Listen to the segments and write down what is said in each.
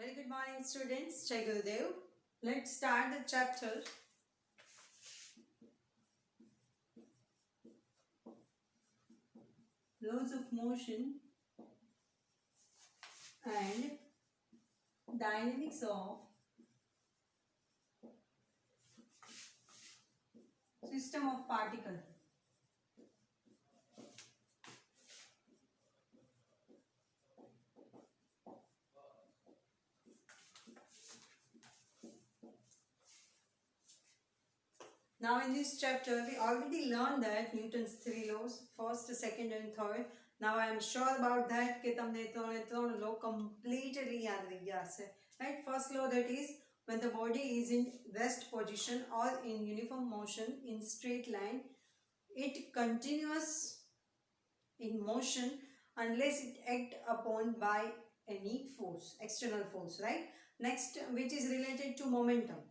Very good morning, students. Jai Gurudev. Let's start the chapter. Laws of motion and dynamics of system of particle. Now in this chapter we already learned that Newton's three laws, first, second and third. Now I am sure about that કે તમને ત્રણ law completely યાદ રહી ગયા હશે. Right? First law, that is when the body is in rest position or in uniform motion in straight line, it continues in motion unless it act upon by any force, external force, right? Next, which is related to momentum,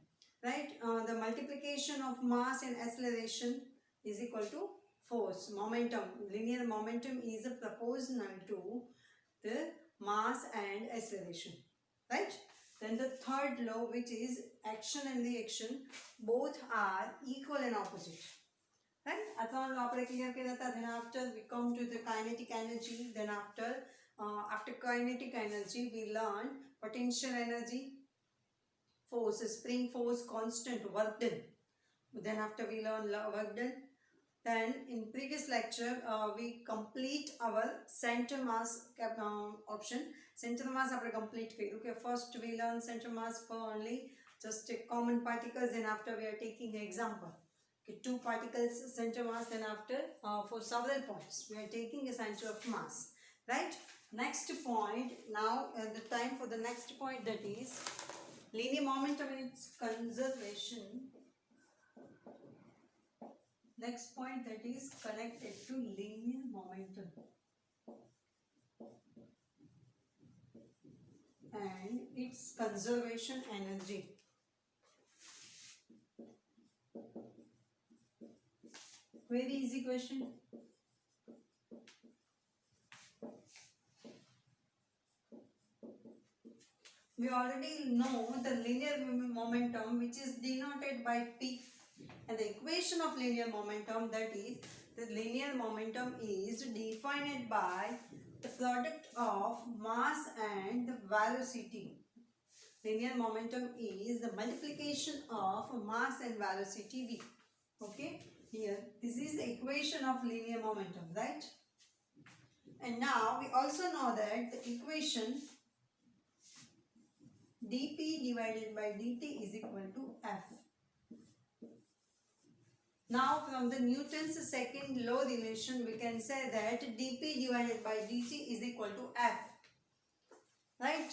right? The multiplication of mass and acceleration is equal to force. Momentum, linear momentum is proportional to the mass and acceleration, right? Then the third law, which is action and reaction, both are equal and opposite. Right? Then after we come to the kinetic energy. Then after kinetic energy we learn potential energy, force, spring force, constant, work done. Then after we learn work done. Then in previous lecture we complete our center mass option. Center mass આપણે complete કર્યું. Okay, first we learn center mass for only just common particles. Then after we are taking an example. Okay, two particles center mass. Then after for several points we are taking a center of mass, right? Next point, now the time for the next point, that is linear momentum and its conservation. Next point, that is connected to linear momentum and its conservation energy. Very easy question. We already know the linear momentum, which is denoted by P, and the equation of linear momentum, that is the linear momentum is defined by the product of mass and the velocity. Linear momentum is the multiplication of mass and velocity V. Okay, here this is the equation of linear momentum, right? And now we also know that the equation dp divided by dt is equal to F. Now from the Newton's second law relation we can say that dp divided by dt is equal to F, right?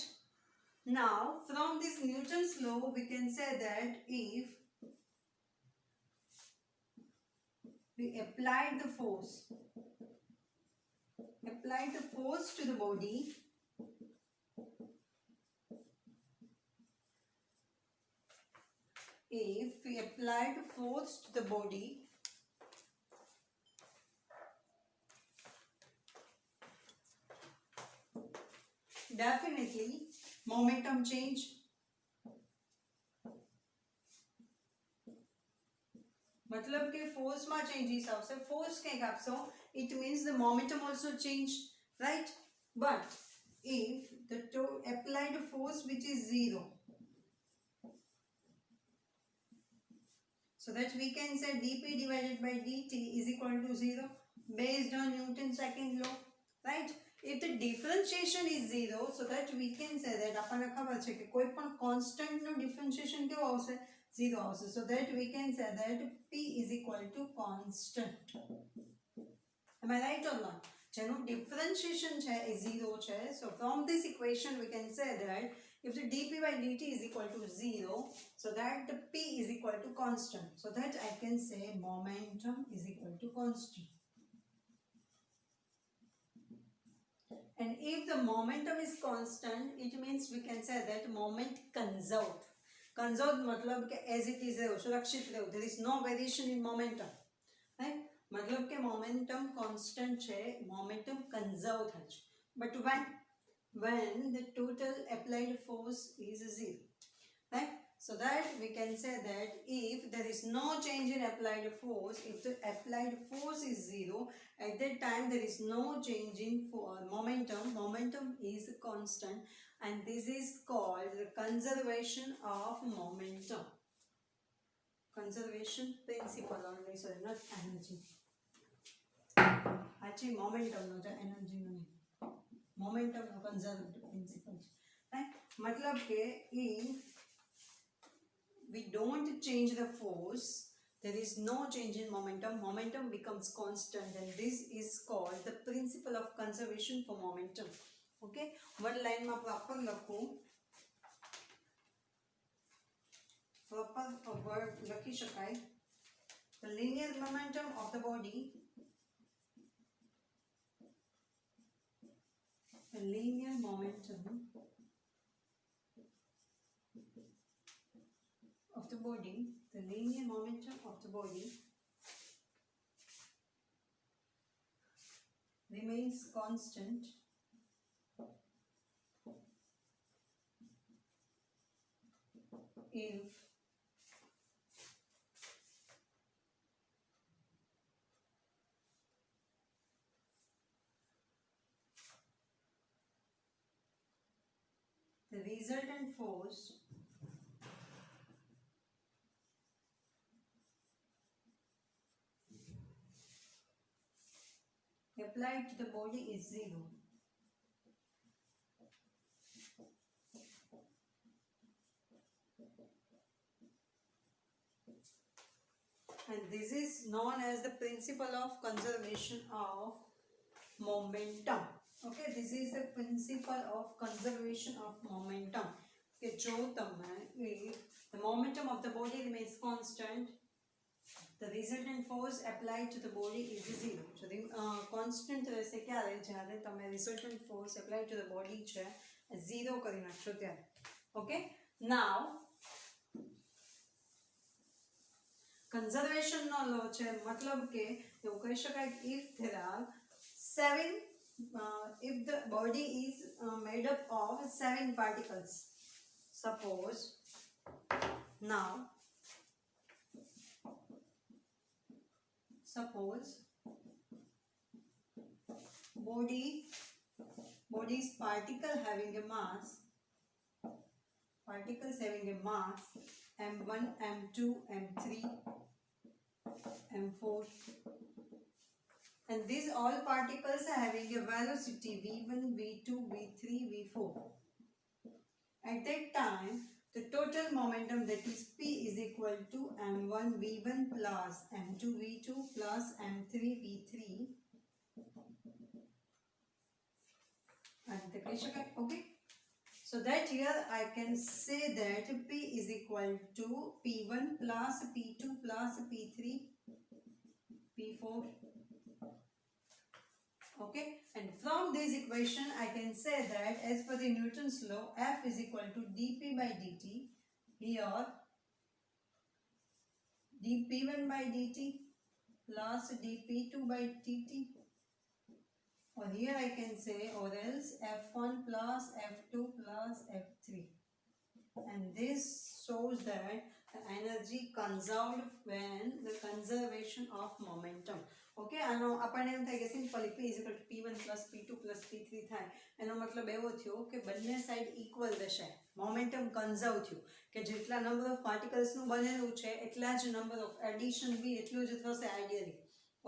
Now from this Newton's law we can say that if we apply the force to the body, if we applied force to the body, definitely momentum change. मतलब के force માં changes આવશે. Force કંઈક આપશો, it means the momentum also change, right? But if the applied force which is 0, so that we can say dp divided by dt is equal to 0 based on Newton's second law, right? If the differentiation is 0, so that we can say that આપણને ખબર છે કે કોઈ પણ constant નો differentiation કેવો આવશે? 0 આવશે. So that we can say that p is equal to constant. Am I right or not? જેનું differentiation છે એ 0 છે. So from this equation we can say that if the dp by dt is equal to 0, so that the p is equal to constant. So that I can say momentum is equal to constant. And if the momentum is constant, it means we can say that moment conserved. Conserved मतलब कि as it is रहो, सुरक्षित रहो. There is no variation in momentum, right? मतलब कि momentum constant છે, momentum conserved થાય છે. But when when the total applied force is 0, right? So that we can say that if there is no change in applied force, if the applied force is 0, at that time there is no change in momentum. Momentum is constant, and this is called the conservation of momentum. Conservation principle only, sorry, not energy. Actually, momentum, not energy. No. Momentum no conservative principle. Right? मतलब के if we don't change the force, there is no change in momentum. Momentum becomes constant, and this is called the principle of conservation for momentum. Okay, one line में proper लखूँ, proper word लखी शकाय. The linear momentum of the body, the linear momentum of the body, the linear momentum of the body remains constant if the resultant force applied to the body is 0. And this is known as the principle of conservation of momentum. Okay, this is the principle of conservation of momentum. Okay, if the momentum of the body remains constant, the resultant force applied to the body is 0. So the constant રહેશે ક્યારે જ્યારે તમે resultant force applied to the body છે 0 કરી નાખશો ત્યારે. Okay, now conservation નો law છે મતલબ કે એવું કહી શકાય કે if there are 7 if the body is made up of 7 particles, suppose now suppose body's particles having a mass m1 m2 m3 m4, and these all particles are having a velocity v1 v2 v3 v4. At that time the total momentum, that is P, is equal to m1 v1 plus m2 v2 plus m3 v3. Okay, so that here I can say that P is equal to P1 plus P2 plus P3 P4. Okay, and from this equation I can say that as per the Newton's law, F is equal to dP by dt. Here dP1 by dt plus dP2 by dt, or here I can say, or else F1 plus F2 plus F3, and this shows that the energy conserved when the conservation of momentum. Okay, આનો આપણને એમ થાય કે simply P is equal to P1 plus P2 plus P3 થાય. એનો મતલબ એવો થયો કે બંને સાઈડ ઇક્વલ રહેશે, મોમેન્ટમ કન્ઝર્વ થયું, કે જેટલા નંબર ઓફ પાર્ટિકલ્સનું બનેલું છે એટલા જ નંબર ઓફ એડિશન બી એટલું જ થશે ideally.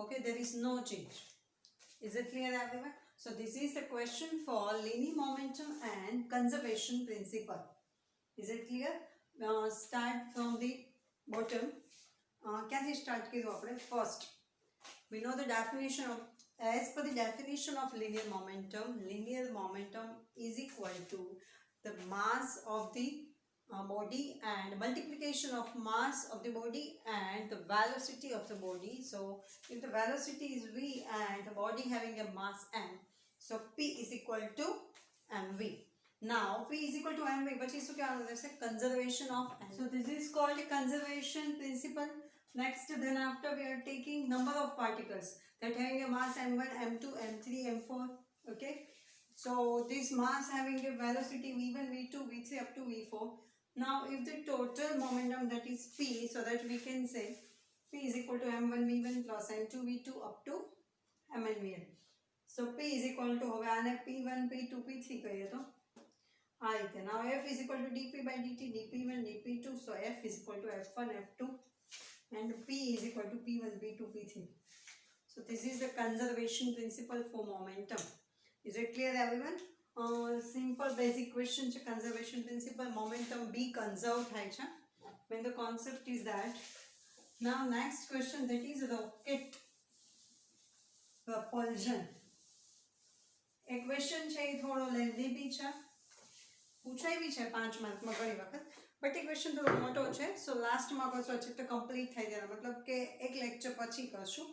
Okay, there is no change. Is it clear everyone? So this is the question for linear momentum and conservation principle. Is it clear? Start from the bottom. Can we start kiro apne? First, we know the definition of, as per the definition of linear momentum is equal to the mass of the body and multiplication of mass of the body and the velocity of the body. So if the velocity is v and the body having a mass m, so P is equal to mv. Now P is equal to mv, but is conservation of m. So this is called conservation principle. Next, then after we are taking number of particles that having a mass m1 m2 m3 m4. Okay, So this mass having a velocity v1, v2, v3 up to v4. Now if the total momentum, that is p, so that we can say p is equal to m1 v1 plus m2 v2 up to mn vn. So p is equal to, હવે આને p1 p2 p3 કહીએ તો આ રીતે. Now f is equal to dp by dt dp1 dp2. So f is equal to f1 f2 and p is equal to p1 p2 p3. So this is the conservation principle for momentum. Is it clear everyone? Simple basic question છે. Conservation principle, momentum be conserved થાય છે when the concept is that. Now next question, that is rocket propulsion. A question છે એ થોડો lengthy બી છે, પૂછાય બી છે 5 માર્કમાં ઘણી વખત, બટ એ ક્વેશ્ચન થોડો મોટો છે. સો લાસ્ટમાં કરશો ચેપ્ટર કમ્પ્લીટ થઈ જાય, મતલબ કે એક લેક્ચર પછી કરશું.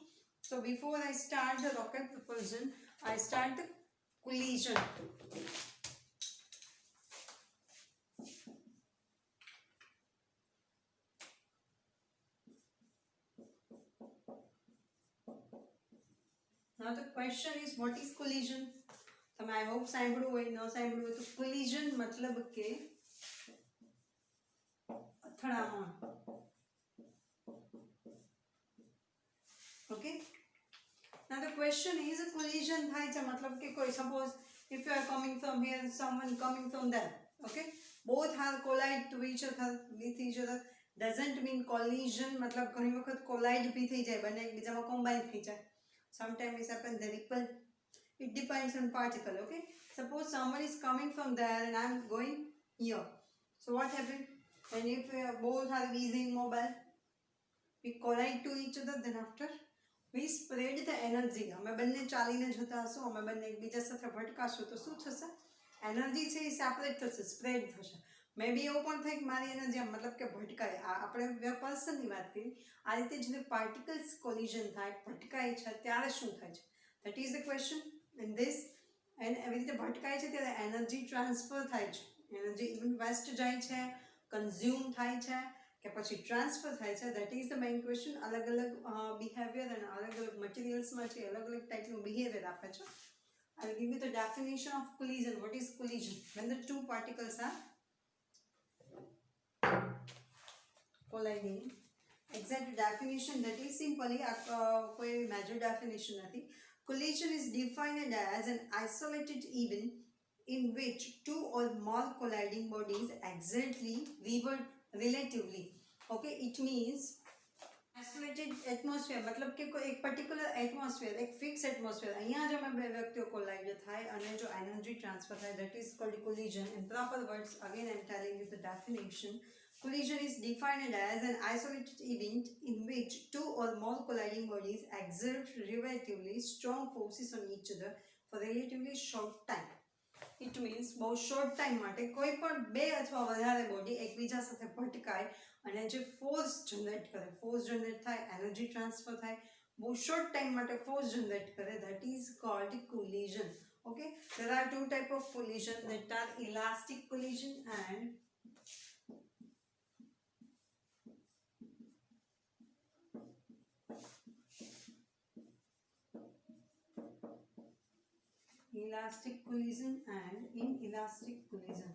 So before I start the rocket propulsion, I start the collision. Now the question is, what is collision? So I hope સાંભળ્યું હોય, ન સાંભળ્યું હોય તો collision મતલબ કે અથડામણ. Okay. Now the question is, a collision થાય છે મતલબ કે કોઈ, suppose if you are coming from here and someone coming from there, okay, both are collide to each other with each other, doesn't mean collision. मतलब ઘણી વખત collide भी થઈ જાય, બંને એકબીજામાં combine થઈ જાય. Sometimes it happens they repel. It depends on particle. Okay, suppose someone is coming from there and I'm going here. So what happened? And if both are using mobile, we collide to each other, then after we spread the energy. અમે બંને ચાલીને જતા હશું, અમે બંને એકબીજા સાથે ભટકાશું તો શું થશે? એનર્જી છે એ સેપરેટ થશે, સ્પ્રેડ થશે. મે બી એવું પણ થાય કે મારી એનર્જી મતલબ કે ભટકાય. આપણે પર્સનની વાત કરી, આ રીતે જ્યારે પાર્ટિકલ્સ કોલિઝન થાય, ભટકાય છે, ત્યારે શું થાય છે? That is the question in this. And એવી રીતે ભટકાય છે ત્યારે એનર્જી ટ્રાન્સફર થાય છે. એનર્જી ઇવન વેસ્ટ જાય છે, કન્ઝ્યુમ થાય છે કે પછી ટ્રાન્સફર થાય છે. That is the main question. અલગ અલગ બિહેવિયર અને અલગ અલગ મટીરિયલ્સમાં છે અલગ અલગ ટાઈપનું બિહેવિયર આપે છે. I will give you the definition of collision. What is collision? When the two particles are colliding. Exact definition, that is simply कोई major definition नहीं. Collision is defined as an isolated event in which two or more colliding bodies exactly revert relatively. Okay, it means isolated atmosphere, मतलब कि कोई एक particular atmosphere, एक fixed atmosphere, અહીંયા જો અમે બે વ્યક્તિઓ collide થાય અને જો energy transfer થાય, that is called collision. In proper words, again I am telling you the definition. Collision is defined as an isolated event in which two or more colliding bodies exert relatively strong forces on each other for relatively short time. It means बहुत short time માટે કોઈ પણ બે અથવા વધારે body એકબીજા સાથે ભટકાય અને જે ફોર્સ જનરેટ કરે, ફોર્સ જનરેટ થાય, એનર્જી ટ્રાન્સફર થાય, બહુ શોર્ટ ટાઈમ માટે ફોર્સ જનરેટ કરે, that is called collision. Okay, there are two type of collision, that are elastic collision and elastic collision and inelastic collision.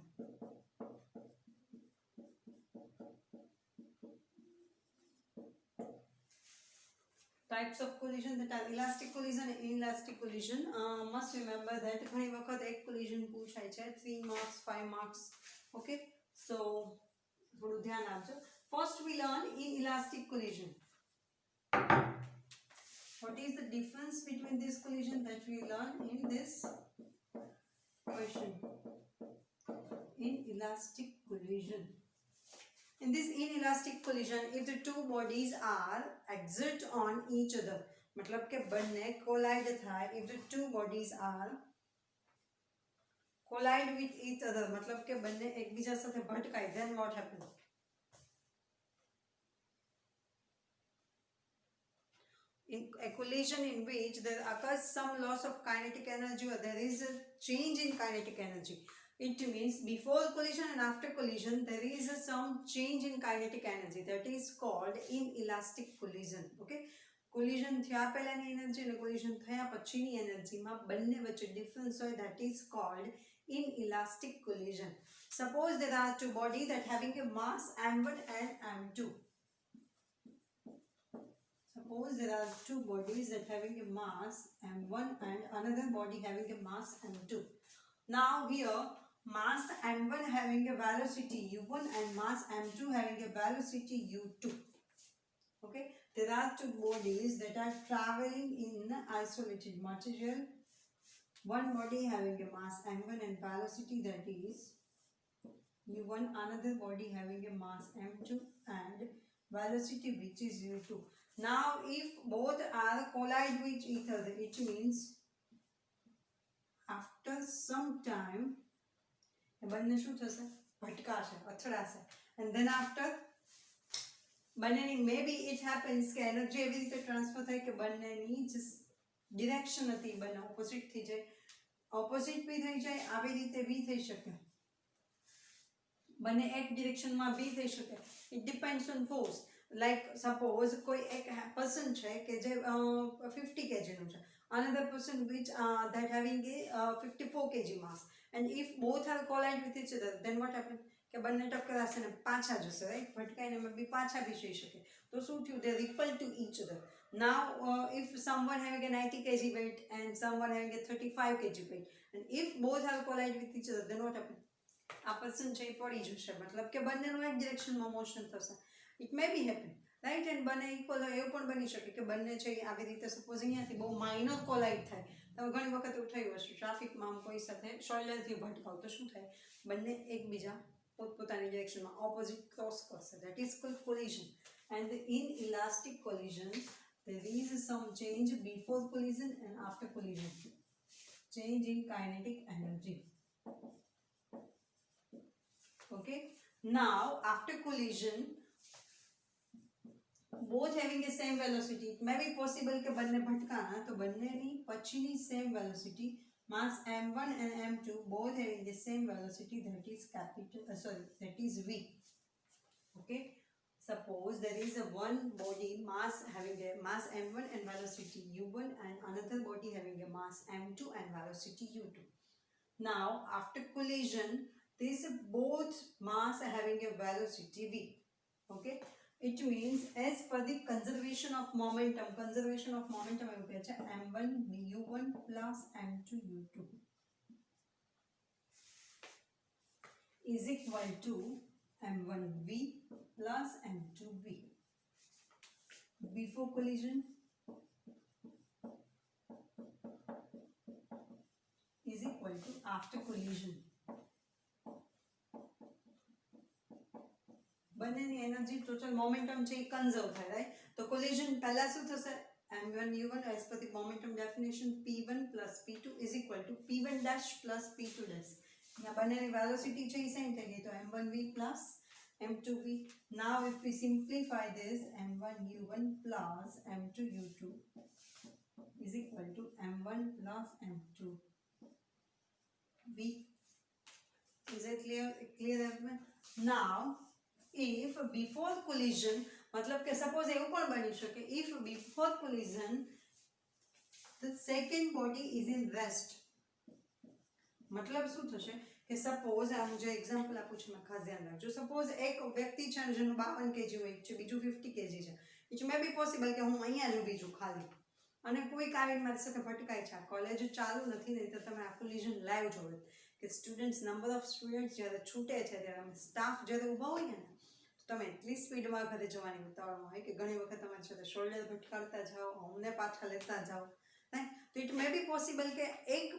Types of collision, that are elastic collision and inelastic collision. Must remember that ઘણી વખત એક collision પૂછાય છે, 3 marks 5 marks. Okay, so થોડું ધ્યાન આપજો. First we learn inelastic collision. What is the difference between this collision, that we learn in this question? Inelastic collision. In this inelastic collision, if the two bodies are exert on each other, मतलब के बनने collide થાય, if the two bodies are collide with each other, मतलब के बनने एकबीजा સાથે ભટકાય, then what happens? In a collision in which there occurs some loss of kinetic energy or there is a change in kinetic energy. It means before collision and after collision there is some change in kinetic energy, that is called inelastic collision. Okay, collision થયા પહેલાની energy અને collision થયા પછીની એનર્જીમાં બંને વચ્ચે difference હોય, that is called inelastic collision. Suppose there are two bodies that having a mass m1 and m2. Suppose there are two bodies that having a mass m1 and another body having a mass m2. Now here mass m1 having a velocity u1 and mass m2 having a velocity u2. Okay, there are two bodies that are traveling in isolated material. One body having a mass m1 and velocity that is u1, another body having a mass m2 and velocity which is u2. Now if both are collide with each other, it means after some time બંને શું થશે? ભટકાશે, અથડાશે. And then after બંનેની maybe it happens કે energy એવી રીતે transfer થાય કે બંનેની જ ડિરેક્શન હતી, બંને ઓપોઝિટ થઈ જાય, ઓપોઝિટ બી થઈ જાય, આવી રીતે બી થઈ શકે, બંને એક ડિરેક્શનમાં બી થઈ શકે. It depends on force. Like suppose કોઈ એક પર્સન છે કે જે 50 kgનું છે, another person which that having a 54 kg mass, and if both are collide with each other, then what happen? કે બંને ટકરાશે ને પાછા જશે, રાઈટ? ભટકાઈને બી પાછા બી જઈ શકે. તો શું થયું? they repel to each other. Now if someone having a 90 kg weight and someone having a 35 kg weight, and if both are collide with each other, then what happen? આ પર્સન છે એ પડી જશે, મતલબ કે બંનેનું એક ડિરેક્શનમાં મોશન થશે. It may be happen, right? And બંને ઇક્વલ હોય એવું પણ બની શકે કે બંને છે આવી રીતે સપોઝ અહીંયાથી બહુ માઇનર કોલાઇડ થાય. તમે ઘણી વખત એવું થયું હશે ટ્રાફિકમાં કોઈ સાથે શોલ્ડરથી ભટકાવ તો શું થાય? બંને એકબીજા પોતપોતાની ડિરેક્શનમાં ઓપોઝિટ ક્રોસ કરશે. That is called collision. And in elastic collision there is some change before collision and after collision. Change in kinetic energy. Okay, now after collision both having the same velocity, it may be possible કે બંને ભટકાના તો બંનેની પછીની same velocity, mass m1 and m2 both having the same velocity, that is that is v. Okay, suppose there is a one body mass having a mass m1 and velocity u1 and another body having a mass m2 and velocity u2. Now after collision these both mass are having a velocity v. Okay, it means as per the conservation of momentum એવું કહે છે m1 u1 plus m2 u2 is equal to m1 v plus m2 v. Before collision is equal to after collision. બંનેની energy total momentum છે એ conserve થાય, right? તો collision પહેલા શું થશે? m1 u1 as per the momentum definition p1 plus p2 is equal to p1 dash plus p2 dash. यहाँ બંનેની velocity છે એ સેમ થઈ ગઈ તો m1v plus m2v. Now if we simplify this, m1 u1 plus m2 u2 is equal to m1 plus m2 v. Is it clear everyone? Now if before collision, मतलब कि suppose એવું પણ બની શકે, if before collision the second body is in rest, मतलब શું થશે કે suppose આ હું જે એક્ઝામ્પલ આપું છું મેં ખાસ ધ્યાન રાખજો. suppose એક વ્યક્તિ છે જેનું 52 kg weight છે, બીજું 50 kg છે. it may be possible કે હું અહીંયા જ ઊભી છું ખાલી અને કોઈક આવીને મારી સાથે ભટકાય છે. આ કોલેજ ચાલુ નથી, નહીં તો તમે આ collision લાઈવ જોવો કે સ્ટુડન્ટ્સ નંબર ઓફ સ્ટુડન્ટ્સ જ્યારે છૂટે છે ત્યારે સ્ટાફ જ્યારે ઊભા હોય ને તમે એટલી સ્પીડમાં ઘરે જવાની ઉતાવળમાં હોય કે ઘણી વખત તમારી સાથે શોલ્ડર ભટકાડતા જાઓ, અમને પાછા લેતા જાઓ, રાઈટ? તો ઇટ મે બી પોસિબલ કે એક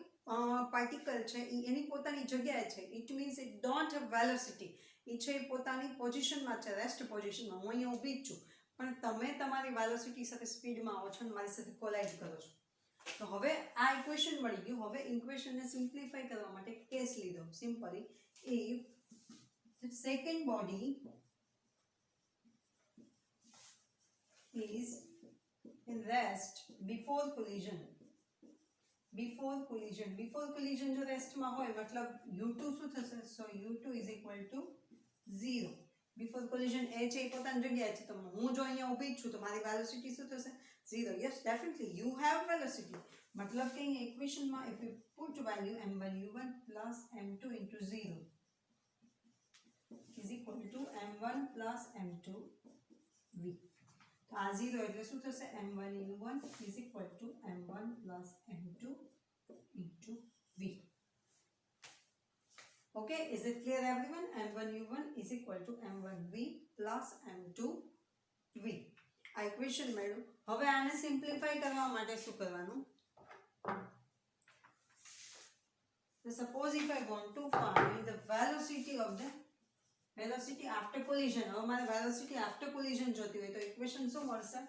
પાર્ટિકલ છે એ એની પોતાની જગ્યાએ છે. It means it don't have velocity. એ છે પોતાની પોઝિશનમાં છે, રેસ્ટ પોઝિશનમાં. હું અહીંયા ઊભી જ છું પણ તમે તમારી વેલોસિટી સાથે સ્પીડમાં આવો છો અને મારી સાથે કોલાઇડ કરો છો. તો હવે આ ઇક્વેશન મળી ગયું. હવે ઇક્વેશનને સિમ્પ્લિફાઈ કરવા માટે કેસ લીધો simply. If the second body is in rest before collision જો રેસ્ટમાં હોય મતલબ u2 શું થશે? so u2 is equal to 0. before collision a છે એ પોતાની જગ્યાએ છે, તો હું જો અહીંયા ઊભી જ છું તો મારી વેલોસિટી શું થશે? 0. Yes, definitely you have velocity. મતલબ કે અહીંયા ઇક્વેશનમાં if you put value m1u1 plus m2 into 0 is equal to m1 plus m2 v. તો આ 0 એટલે શું થશે? m1u1 is equal to m1 plus m2 into v. Okay, is it clear everyone? m1u1 is equal to m1v plus m2v. આ equation મળ્યું. હવે આને simplify કરવા માટે શું કરવાનું? So suppose if I want to find the velocity of the velocity after collision, હવે મારે velocity after collision જોતી હોય તો ઇક્વેશન શું મળશે?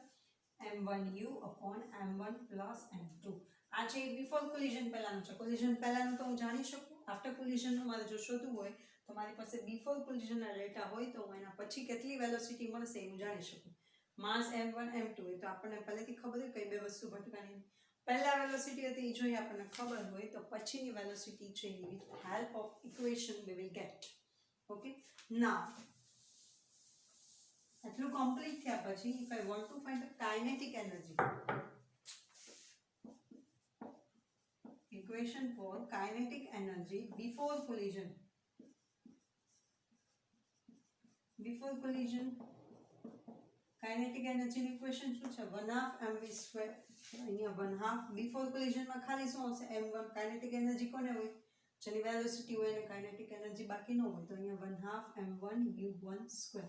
m1u upon m1 plus m2. આ છે before collision પહેલાનું છે. collision પહેલાનું તો હું જાણી શકું. after collision નું મારે જો શોધવું હોય તો મારી પાસે before collision ના ડેટા હોય તો હું એના પછી કેટલી વેલોસિટી મળશે એ હું જાણી શકું. માસ m1 m2 હોય તો આપણને પહેલેથી ખબર હોય કઈ બે વસ્તુ ભટકાની. પહેલા વેલોસિટી હતી એ જોઈએ આપણને ખબર હોય તો પછીની વેલોસિટી છે with help of equation we will get. Okay, now એટલું complete થયા પછી if I want to find the kinetic energy, equation for kinetic energy before collision. Before collision kinetic energy ની equation શું છે? 1/2 mv². અહીંયા 1/2 before collision માં ખાલી શું હશે? m1. kinetic energy કોને હોય? જેની વેલોસિટી હોય અને કાઇનેટિક એનર્જી બાકી ન હોય તો અહીંયા 1/2 m1u1².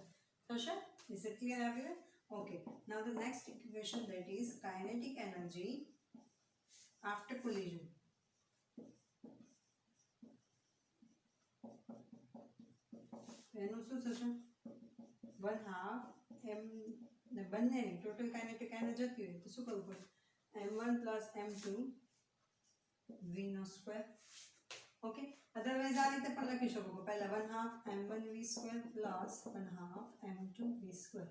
થશે? Is it clear everyone? Okay, now the next equation, that is kinetic energy after collision. એનું શું થશે? 1/2 m ને બંનેની ટોટલ કાઇનેટિક એનર્જી જતી હોય તો શું કરવું પડે? m1 plus m2 v². Okay, otherwise આ રીતે પણ લખી શકો. પહેલા 1/2 m1v² plus 1/2 m2v².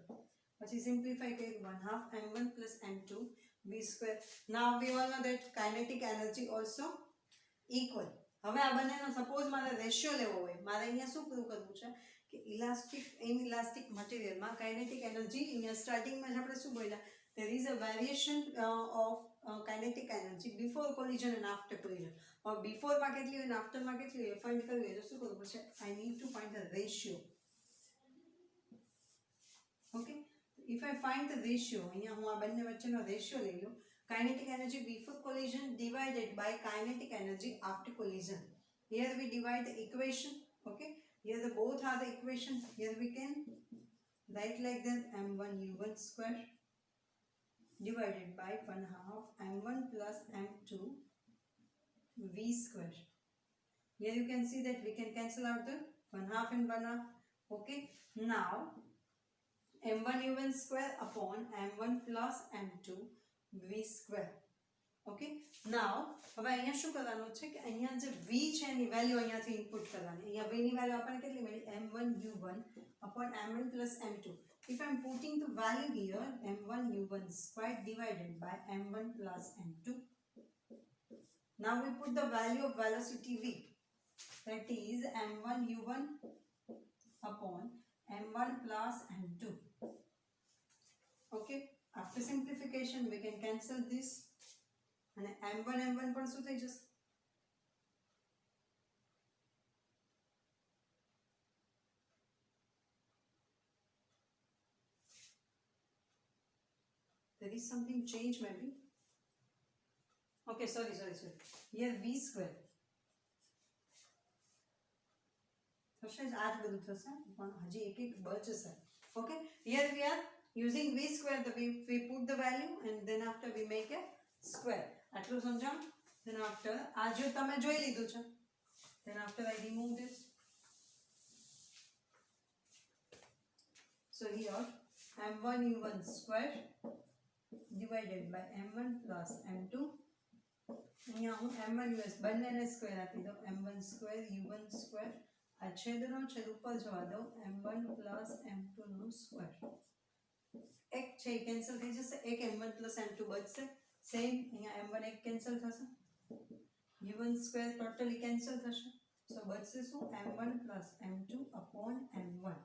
પછી સિમ્પ્લિફાઈ કરી 1/2 m1 plus m2v². Now we all know that kinetic energy also equal. હવે આ બંનેનો સપોઝ મારે રેશિયો લેવો હોય, મારે અહીંયા શું પ્રૂવ કરવું છે કે ઇલાસ્ટિક ઇનઇલાસ્ટિક મટીરિયલમાં કાઇનેટિક એનર્જી, અહીંયા સ્ટાર્ટિંગમાં જ આપણે શું બોલ્યા, there is a variation of kinetic energy before collision and after collision. और before માં કેટલી હોય અને after માં કેટલી હોય ફાઇન્ડ કરવી હોય તો શું કરવું પડશે? I need to find the ratio. Okay, if I find the ratio, અહીંયા હું આ બંને વચ્ચેનો રેશિયો લઈ લઉં. kinetic energy before collision divided by kinetic energy after collision. Here we divide the equation. Okay, here the both are the equation. Here we can write like that, m1u1² divided by 1/2 m1 plus m2 v². Here you can see that we can cancel out the 1/2 and 1/2. Okay, now m1u1² upon m1 plus m2 v². Okay, now હવે અહીંયા શું કરવાનું છે કે અહીંયા જે v છે એની value અહીંયાથી ઇનપુટ કરવાની. અહીંયા v ની વેલ્યુ આપણને કેટલી મળી? m1u1 upon m1 plus m2. If I am putting the value here, m1u1² divided by m1 plus m2. Now we put the value of velocity v, that is m1u1 upon m1 plus m2. Okay, after simplification we can cancel this and m1 પણ શું થઈ જશે? There is something change maybe. Okay, sorry. Here v². થશે જ, આ જ બધું થશે પણ હજી એક બચશે. Okay, here we are using v². We put the value and then after we make a square. આટલું સમજાણ. Then after આ જો તમે જોઈ લીધું છે, then after I remove this. So here m1u1² divided by m1 plus m2. અહીંયા હું m1 બંનેને સ્ક્વેર આપી દઉં, m1² u1². આ છેદનો છેદ ઉપર જવા દઉં, m1 plus m2 નો સ્ક્વેર. એક છે એ કેન્સલ થઈ જશે, એક m1 plus m2 બચશે. સેમ અહીંયા m1 એક કેન્સલ થશે, u1² ટોટલી કેન્સલ થશે. સો બચશે શું? m1 plus m2 upon m1.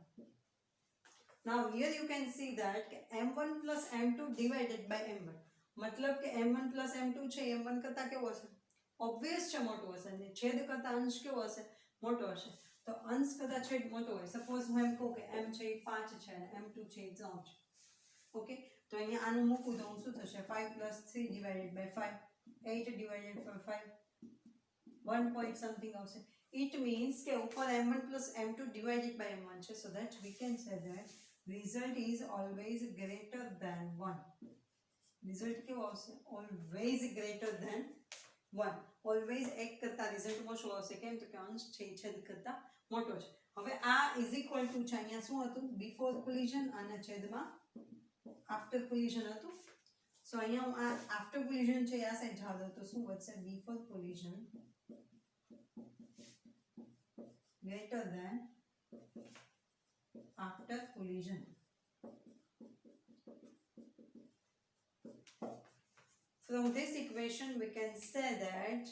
Now here you can see that m1 plus m2 divided by m1 मतलब કે m1 plus m2 છે m1 કરતા કેવો હશે obvious છે મોટો હશે અને છેદ કરતા અંશ કેવો હશે મોટો હશે તો અંશ કરતા છેદ મોટો હોય સપોઝ હું એમ કહું કે m છે એ 5 છે અને m2 છે એ 3 છે ઓકે તો અહીંયા આનું મૂકું તો શું થશે 5 plus 3 divided by 5 8 divided by 5 1 point something આવશે it means કે ઉપર m1 plus m2 divided by m1 છે so that we can say that result is always greater than 1 result કેવો આવશે always greater than 1 always એક કરતા result મોટો આવશે કેમ તો કે અંશ છે છેદ કરતા મોટો છે હવે આ is equal to છે અહીંયા શું હતું before collision અને છેદમાં after collision હતું so અહીંયા હું આ after collision છે આ સાઈડ જાવ તો શું વધશે before collision greater than after collision. From this equation we can say that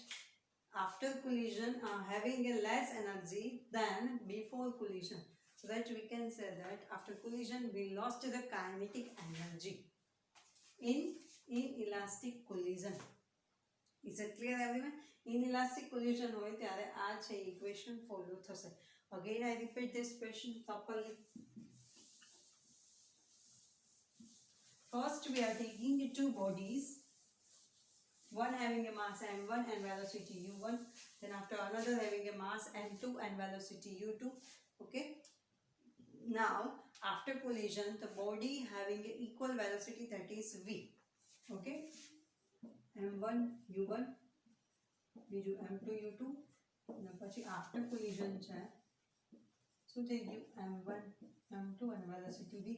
after collision are having a less energy than before collision. So that we can say that after collision we lost the kinetic energy in inelastic collision. Is it clear everyone? Inelastic collision hoy tyare aa che equation follow thase. Again I repeat this question properly. First we are taking two bodies, one having a mass m1 and velocity u1, then after another having a mass m2 and velocity u2. Okay, now after collision the body having an equal velocity, that is v. Okay, m1 u1 બીજું m2 u2 અને પછી after collision છે શું થઈ ગયું m1 m2 and velocity v.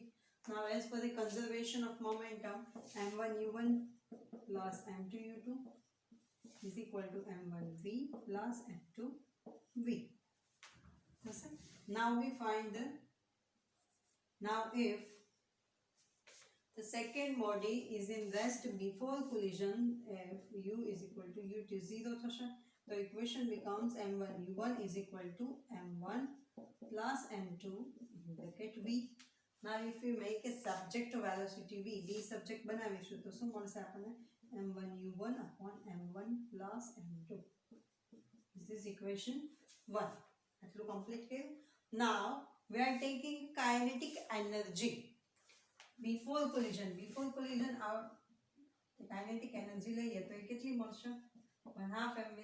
Now as per the conservation of momentum, m1 u1 plus m2 u2 is equal to m1 v plus m2 v. Now we find the, now if the second body is in rest before collision, if u is equal to u2 0 thashe, the equation becomes m1 u1 is equal to m1 plus m2 bracket v. Now if we make a subject to velocity v, b subject બનાવીશું તો શું મળશે આપણને m1 u1 upon m1 plus m2. This is equation 1. આટલું complete કર્યું. Now we are taking kinetic energy before collision. Before collision our kinetic energy લઈએ તો એ કેટલી મળશે 1/2 mv.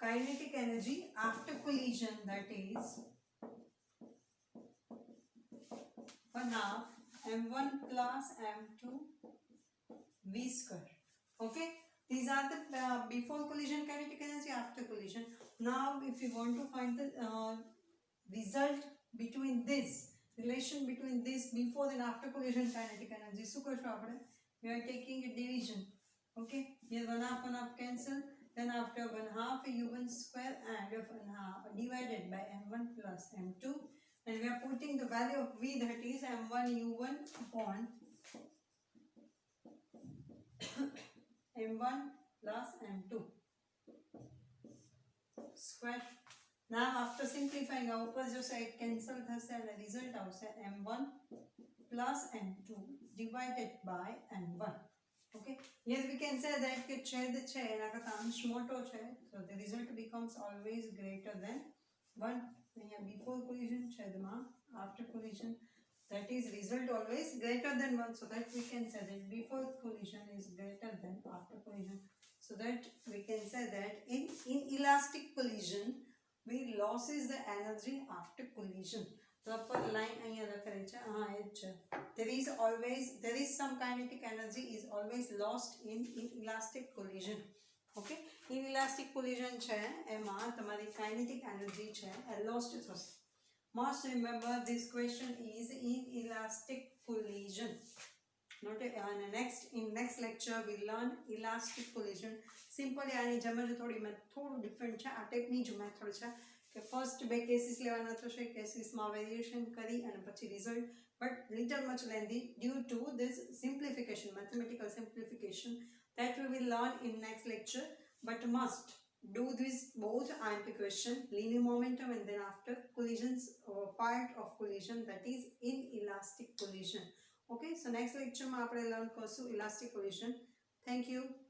Kinetic energy after collision, that is 1/2 m1 plus m2 v square. Okay, these are the before collision kinetic energy, after collision. Now if you want to find the result between this, relation between this before and after collision kinetic energy, શું કરશું આપણે we are taking a division. Okay, here 1/2 cancel, then after 1/2 u1 square and 1/2 divided by m1 plus m2, and we are putting the value of v, that is m1 u1 upon m1 plus m2 square. Now after simplifying our upper jo side cancel thase and the result avse m1 plus m2 divided by m1. Okay, here we can say that ke છેદ છે એના કરતા અંશ મોટો છે, so the result becomes always greater than 1. અહીંયા before collision છેદમાં after collision, that is result always greater than 1, so that we can say that before collision is greater than after collision. So that we can say that in inelastic collision we loses the energy after collision. Proper line અહીંયા લખેલી છે, હા એ જ છે. There is some kinetic energy is always lost in inelastic collision. Okay, inelastic collision છે એમાં તમારી kinetic energy છે એ lost થશે. Must remember this question is inelastic collision. Not in next lecture we learn elastic collision. Simply આની જેમ જ થોડું different છે, આ ટાઈપની જ મેથડ છે કે ફર્સ્ટ બે કેસીસ લેવાના થશે, કેસીસમાં વેરિએશન કરી અને પછી result, but little much lengthy due to this simplification, mathematical simplification that we will learn in next lecture. But must do this both IMP question, linear momentum, and then after collisions part of collision, that is inelastic collision. Okay, so next lecture માં આપણે learn કરશું elastic collision. Thank you.